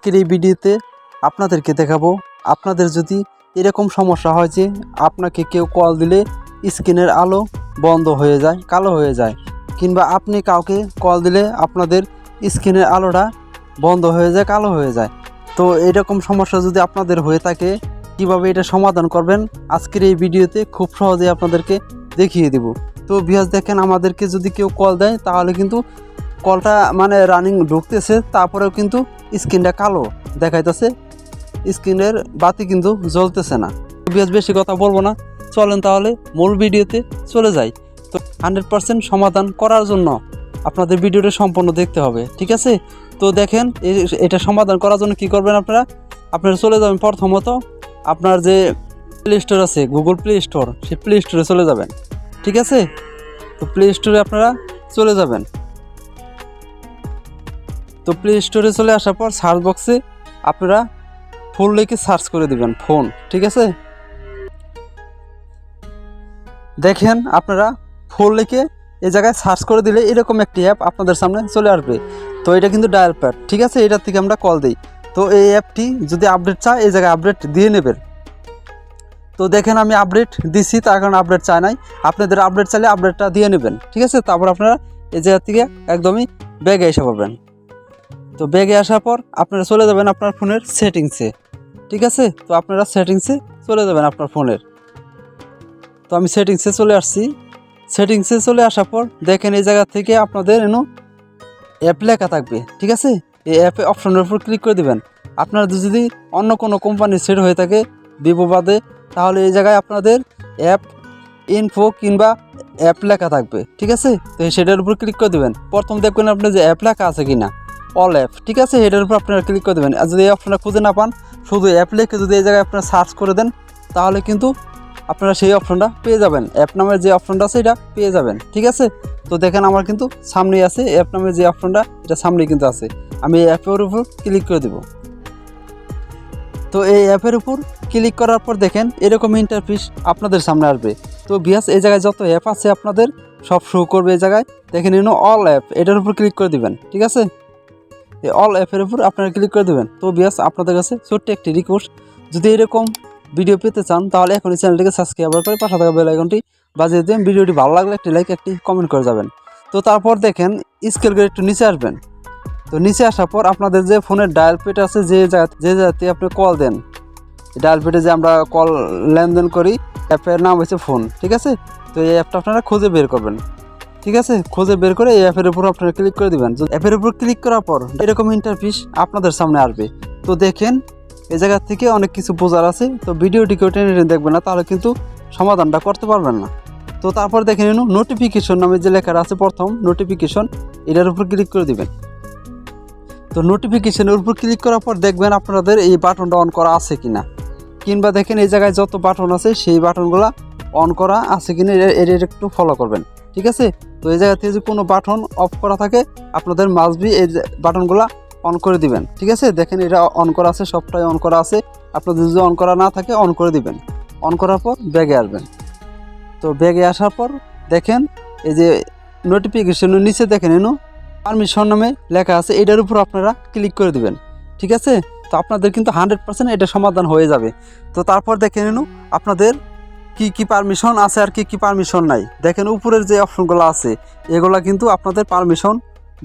আজকের এই ভিডিওতে আপনাদেরকে দেখাবো, আপনাদের যদি এরকম সমস্যা হয় যে আপনাকে কেউ কল দিলে স্ক্রিনের আলো বন্ধ হয়ে যায়, কালো হয়ে যায়, কিংবা আপনি কাউকে কল দিলে আপনাদের স্ক্রিনের আলোটা বন্ধ হয়ে যায়, কালো হয়ে যায়। তো এরকম সমস্যা যদি আপনাদের হয়ে থাকে, কিভাবে এটা সমাধান করবেন আজকের এই ভিডিওতে খুব সহজেই আপনাদেরকে দেখিয়ে দেব। তো ভিউয়ার্স দেখেন, আমাদেরকে যদি কেউ কল দেয় তাহলে কিন্তু কলটা রানিং ঢুকতেছে, তারপরেও কিন্তু স্ক্রিনটা কালো দেখাইতেছে, স্ক্রিনের বাতি কিন্তু জ্বলতেছে না। ভিউয়ার্স বেশি কথা বলবো না, চলেন তাহলে মূল ভিডিওতে চলে যাই। তো 100% সমাধান করার জন্য আপনাদের ভিডিওটা সম্পূর্ণ দেখতে হবে, ঠিক আছে? তো দেখেন, এটা সমাধান করার জন্য কি করবেন, আপনারা চলে যাবেন প্রথমত আপনার যে প্লে স্টোর আছে, গুগল প্লে স্টোর, সেই প্লে স্টোরে চলে যাবেন, ঠিক আছে? তো প্লে স্টোরে আপনারা চলে যাবেন। তো প্লে স্টোরে চলে আসার পর সার্চ বক্সে আপনারা ফোন লিখে সার্চ করে দিবেন, ফোন, ঠিক আছে? দেখেন আপনারা ফোন লিখে এই জায়গায় সার্চ করে দিলে এরকম একটি অ্যাপ আপনাদের সামনে চলে আসবে। তো এটা কিন্তু ডায়াল প্যাড, ঠিক আছে? এটার থেকে আমরা কল দিই। তো এই অ্যাপটি যদি আপডেট চায় এই জায়গায় আপডেট দিয়ে নেবেন। তো দেখেন আমি আপডেট দিছি, তার কারণে আপডেট চায় নাই। আপনাদের আপডেট চাইলে আপডেটটা দিয়ে নেবেন, ঠিক আছে? তারপর আপনারা এই জায়গা থেকে একদমই ব্যাগে এসে পাবেন। তো ব্যাগে আসার পর আপনারা চলে যাবেন আপনার ফোনের সেটিংসে, ঠিক আছে? তো আপনারা সেটিংসে চলে যাবেন আপনার ফোনের। তো আমি সেটিংসে চলে আসছি। সেটিংসে চলে আসার পর দেখেন এই জায়গা থেকে আপনাদের অ্যাপ লেখা থাকবে, ঠিক আছে? এই অ্যাপে অপশনের উপর ক্লিক করে দেবেন। আপনার যদি অন্য কোনো কোম্পানির সেট হয়ে থাকে, ভিভো বাদে, তাহলে এই জায়গায় আপনাদের অ্যাপ ইনফো কিংবা অ্যাপ লেখা থাকবে, ঠিক আছে? তো সেটার উপর ক্লিক করে দেবেন। প্রথম দেখবেন আপনার যে অ্যাপ লেখা আছে কিনা, অল অ্যাপ, ঠিক আছে? এটার উপর আপনারা ক্লিক করে দেবেন। আর যদি এই অপশনটা খুঁজে না পান, শুধু অ্যাপ লিখে যদি এই জায়গায় আপনারা সার্চ করে দেন, তাহলে কিন্তু আপনারা সেই অপশনটা পেয়ে যাবেন। অ্যাপ নামের যে অপশনটা আছে এটা পেয়ে যাবেন, ঠিক আছে? তো দেখেন আমার কিন্তু সামনেই আছে অ্যাপ নামের যে অপশনটা, এটা সামনেই কিন্তু আছে। আমি এই অ্যাপের উপর ক্লিক করে দেব। তো এই অ্যাপের উপর ক্লিক করার পর দেখেন এরকম ইন্টারফেস আপনাদের সামনে আসবে। তো ভিউয়ার্স এই জায়গায় যত অ্যাপ আছে আপনাদের সব শো করবে। এই জায়গায় দেখেন অল অ্যাপ, এটার উপর ক্লিক করে দিবেন, ঠিক আছে? এই অল অ্যাপের উপর আপনারা ক্লিক করে দেবেন। তো ভিউয়ার্স আপনাদের কাছে ছোট্ট একটি রিকোয়েস্ট, যদি এরকম ভিডিও পেতে চান তাহলে এখনই চ্যানেলটিকে সাবস্ক্রাইব করে পাশে থাকা বেল আইকনটি বাজিয়ে দেবেন। ভিডিওটি ভালো লাগলে একটি লাইক, একটি কমেন্ট করে যাবেন। তো তারপর দেখেন স্কেল করে একটু নিচে আসবেন। তো নিচে আসার পর আপনাদের যে ফোনের ডায়াল প্যাড আছে, যে জায়গাতে আপনি কল দেন, ডায়াল প্যাডে যে আমরা কল লেনদেন করি, অ্যাপের নাম হচ্ছে ফোন, ঠিক আছে? তো এই অ্যাপটা আপনারা খুঁজে বের করবেন, ঠিক আছে? খুঁজে বের করে এই অ্যাপের উপর আপনারা ক্লিক করে দিবেন। অ্যাপের উপর ক্লিক করার পর এরকম ইন্টারফেস আপনাদের সামনে আসবে। তো দেখেন এই জায়গা থেকে অনেক কিছু বোঝার আছে। তো ভিডিওটিকেও টেনে টেনে দেখবেন না, তাহলে কিন্তু সমাধানটা করতে পারবেন না। তো তারপর দেখেন নোটিফিকেশন নামে যে লেখাটা আছে, প্রথম নোটিফিকেশন, এটার উপর ক্লিক করে দিবেন। তো নোটিফিকেশনের উপর ক্লিক করার পর দেখবেন আপনাদের এই বাটনটা অন করা আছে কিনা, কিংবা দেখেন এই জায়গায় যত বাটন আছে সেই বাটনগুলো অন করা আছে কিনা এটা একটু ফলো করবেন, ঠিক আছে? তো এই জায়গা থেকে যদি কোনো বাটন অফ করা থাকে আপনাদের মাস্ট বি এই বাটনগুলো অন করে দিবেন, ঠিক আছে? দেখেন এটা অন করা আছে, সবটাই অন করা আছে। আপনাদের যদি অন করা না থাকে অন করে দিবেন। অন করার পর ব্যাগে আসবেন। তো ব্যাগে আসার পর দেখেন এই যে নোটিফিকেশনের নিচে দেখেন পারমিশন নামে লেখা আছে, এটার উপর আপনারা ক্লিক করে দিবেন, ঠিক আছে? তো আপনাদের কিন্তু 100% এটা সমাধান হয়ে যাবে। তো তারপর দেখেন আপনাদের কি কি পারমিশন আছে আর কি কি পারমিশন নাই। দেখেন উপরের যে অপশনগুলো আছে এগুলা কিন্তু আপনাদের পারমিশন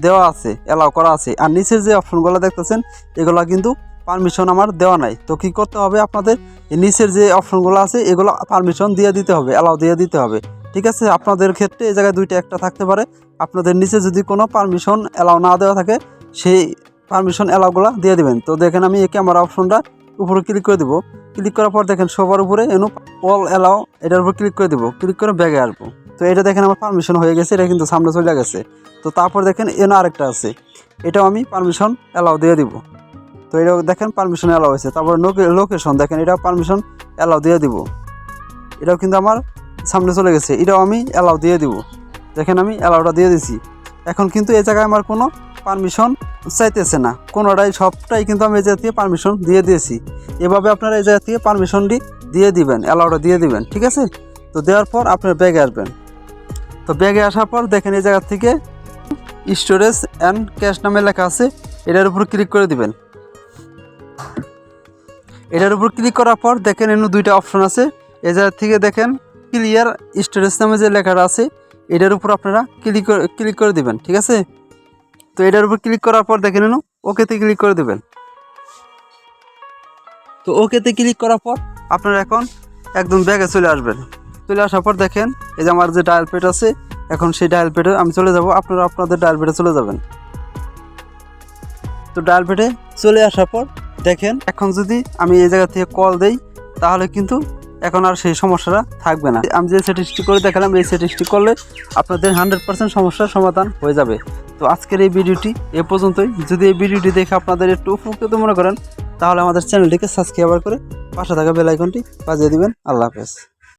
দেওয়া আছে, অ্যালাউ করা আছে। আর নিচের যে অপশনগুলো দেখতেছেন এগুলা কিন্তু পারমিশন আমার দেওয়া নাই। তো কি করতে হবে, আপনাদের নিচের যে অপশনগুলো আছে এগুলো পারমিশন দিয়ে দিতে হবে, অ্যালাউ দিয়ে দিতে হবে, ঠিক আছে? আপনাদের ক্ষেত্রে এই জায়গায় দুইটা একটা থাকতে পারে। আপনাদের নিচে যদি কোনো পারমিশন অ্যালাউ না দেওয়া থাকে সেই পারমিশন অ্যালাউগুলো দিয়ে দেবেন। তো দেখেন আমি এই ক্যামেরা অপশনটা উপরে ক্লিক করে দেবো। ক্লিক করার পর দেখেন সবার উপরে অল অ্যালাউ, এটার উপর ক্লিক করে দেবো। ক্লিক করে ব্যাগে আসবো। তো এটা দেখেন আমার পারমিশন হয়ে গেছে, এটা কিন্তু সামনে চলে গেছে। তো তারপর দেখেন আরেকটা আছে, এটাও আমি পারমিশন অ্যালাউ দিয়ে দিব। তো এটাও দেখেন পারমিশন অ্যালাউ হয়েছে। তারপর লোকেশন দেখেন, এটাও পারমিশন অ্যালাউ দিয়ে দিব। এটাও কিন্তু আমার সামনে চলে গেছে, এটাও আমি অ্যালাউ দিয়ে দিব। দেখেন আমি অ্যালাউটা দিয়ে দিছি। এখন কিন্তু এই জায়গায় আমার কোনো পারমিশন চাইতেছে না, সবটাই কিন্তু আমি এই জায়গা থেকে পারমিশন দিয়ে দিয়েছি। এভাবে আপনারা এই জায়গা থেকে পারমিশনটি দিয়ে দিবেন, অ্যালাউটা দিয়ে দিবেন, ঠিক আছে? তো দেওয়ার পর আপনার ব্যাগে আসবেন। তো ব্যাগে আসার পর দেখেন এই জায়গা থেকে স্টোরেজ অ্যান্ড ক্যাশ নামে লেখা আছে, এটার উপর ক্লিক করে দিবেন। এটার উপর ক্লিক করার পর দেখেন এখানে দুইটা অপশন আছে। এই জায়গা থেকে দেখেন ক্লিয়ার স্টোরেজ নামে যে লেখাটা আছে এটার উপর আপনারা ক্লিক করে দিবেন। ঠিক আছে, তো এটার উপর ক্লিক করার পর দেখেন এখানে ওকেতে ক্লিক করে দেবেন। তো ওকেতে ক্লিক করার পর আপনারা এখন একদম ব্যাগে চলে আসবেন। চলে আসার পর দেখেন এই যে আমার যে ডায়াল প্যাড আছে, এখন সেই ডায়াল প্যাডে আমি চলে যাব, আপনারা আপনাদের ডায়াল প্যাডে চলে যাবেন। তো ডায়াল প্যাডে চলে আসার পর দেখেন এখন যদি আমি এই জায়গা থেকে কল দেই তাহলে কিন্তু এখন আর সেই সমস্যাটা থাকবে না। আমি যে সেটিংসটি করে দেখালাম এই সেটিংসটি করলে আপনাদের 100% সমস্যার সমাধান হয়ে যাবে। তো আজকের এই ভিডিওটি এ পর্যন্তই। যদি এই ভিডিওটি দেখে আপনাদের একটু উপকৃত মনে করেন তাহলে আমাদের চ্যানেলটিকে সাবস্ক্রাইব করে পাশে থাকা বেল আইকনটি বাজিয়ে দিবেন। আল্লাহ হাফেজ।